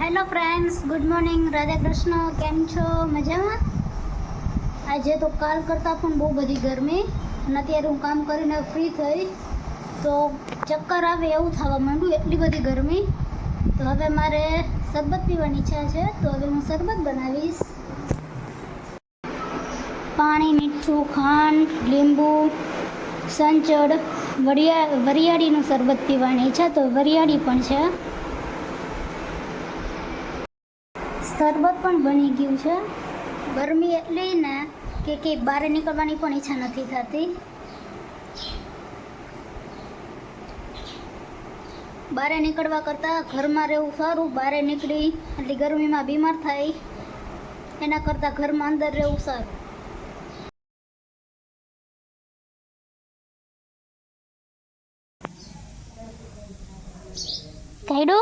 Hello friends, good morning, Radhe Krishna. કેમ છો? મજામાં? આજે તો કાલ કરતાં પણ બહુ બધી ગરમી અને અત્યારે હું કામ કરીને ફ્રી થઈ તો ચક્કર આવે એવું થવા માંડ્યું, એટલી બધી ગરમી. તો હવે મારે શરબત પીવાની ઈચ્છા છે, તો હવે હું શરબત બનાવીશ. પાણી, મીઠું, ખાંડ, લીંબુ, સંચળ, વરિયાળીનું શરબત પીવાની ઈચ્છા, તો વરિયાળી પણ છે. શરબત પણ બની ગયું છે. ગરમી એટલી ને કે બહાર નીકળવાની પણ ઈચ્છા નથી થતી. બહાર નીકળવા કરતાં ઘરમાં રહેવું સારું. બહાર નીકળી એટલી ગરમીમાં બીમાર થાય એના કરતાં ઘરમાં અંદર રહેવું સારું. કાઢો.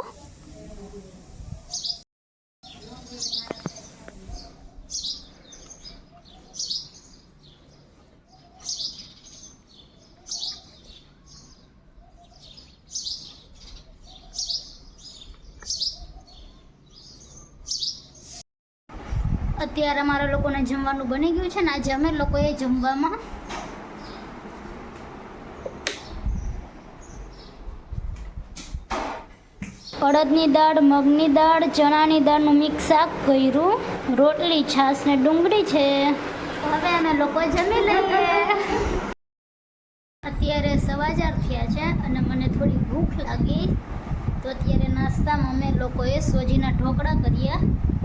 અત્યારે અમારા લોકોને જમવાનું બની ગયું છે ને આજે અમે લોકોએ જમવામાં અડદની દાળ, મગની દાળ, ચણાની દાળનું મિક્સ શાક કર્યું, રોટલી, છાશ ને ડુંગળી છે. હવે અમે લોકો જમી લઈએ. અત્યારે 4:15 થયા છે અને મને થોડી ભૂખ લાગી, તો અત્યારે નાસ્તામાં અમે લોકોએ સોજીના ઢોકળા કર્યા.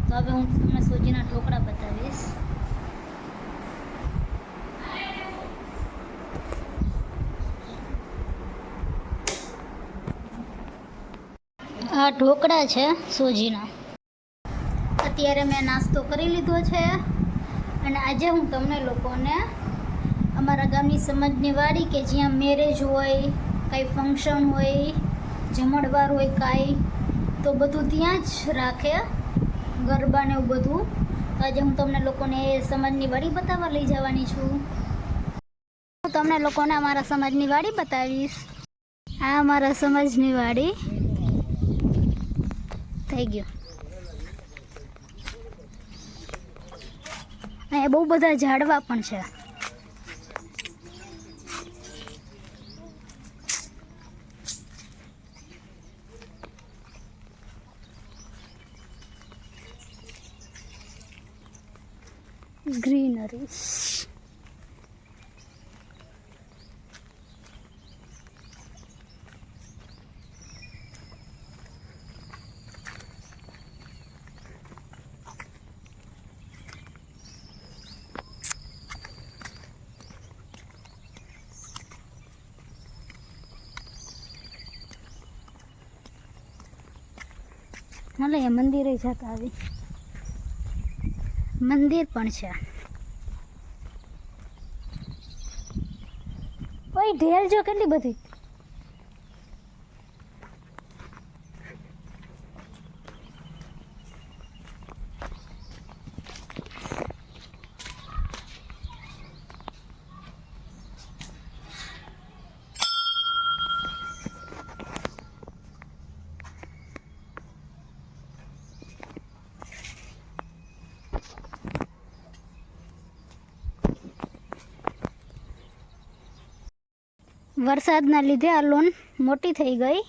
તો હવે હું તમને સોજીના ઢોકળા બતાવીશ. આ ઢોકળા છે સોજીના. અત્યારે મેં નાસ્તો કરી લીધો છે અને આજે હું તમને લોકોને અમારા ગામની સમાજની વાડી કે જ્યાં મેરેજ હોય, કાંઈ ફંક્શન હોય, જમણવાર હોય કાંઈ, તો બધું ત્યાં જ રાખે, ગરબા ને એવું બધું. આજે હું તમને લોકોને એ સમાજની વાડી બતાવવા લઈ જવાની છું. હું તમને લોકોને અમારા સમાજની વાડી બતાવીશ. આ અમારા સમાજની વાડી થઈ ગયું. અહીંયા બહુ બધા ઝાડવા પણ છે. ગ્રીનરી. હાલે મંદિરે જતા આવી. મંદિર પણ છે. ઓય ઢેલ જો કેટલી બધી. વરસાદના લીધે આ લોન મોટી થઈ ગઈ.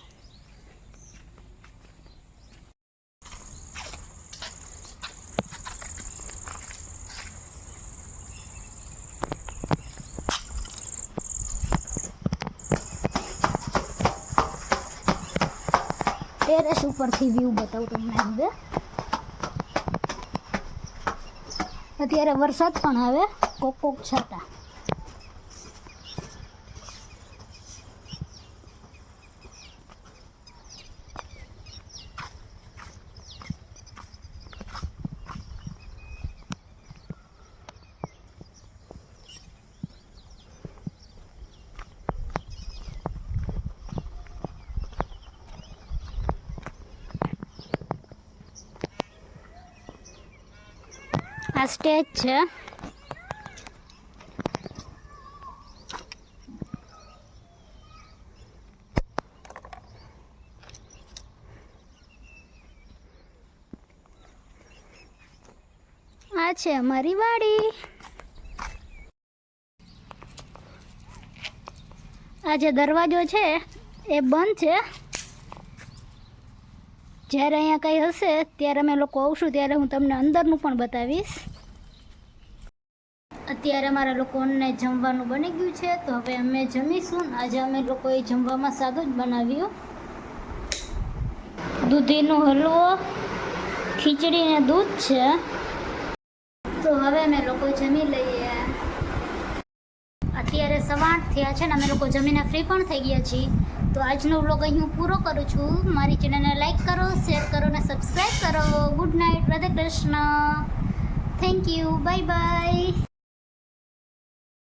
ટેરેસ ઉપરથી વ્યૂ બતાવું તમને. હવે અત્યારે વરસાદ પણ આવે, કોક કોક છાંટા. આ સ્ટેજ છે. આ છે અમારી વાડી. આ જે દરવાજો છે એ બંધ છે. જ્યારે અહીંયા કંઈ હશે ત્યારે અમે લોકો આવશું ત્યારે હું તમને અંદરનું પણ બતાવીશ. અત્યારે અમારા લોકોને જમવાનું બની ગયું છે તો હવે અમે જમીશું. આજે અમે લોકોએ જમવામાં સાદું જ બનાવ્યું. દૂધીનો હલવો, ખીચડી ને દૂધ છે. તો હવે અમે લોકો જમી લઈએ. અત્યારે 8:15 થયા છે ને અમે લોકો જમીને ફ્રી પણ થઈ ગયા છીએ. તો આજનો વ્લોગ અહીં હું પૂરો કરું છું. મારી ચેનલને લાઈક કરો, શેર કરો અને સબસ્ક્રાઈબ કરો. Good night, Radhe Krishna. Thank you, bye bye.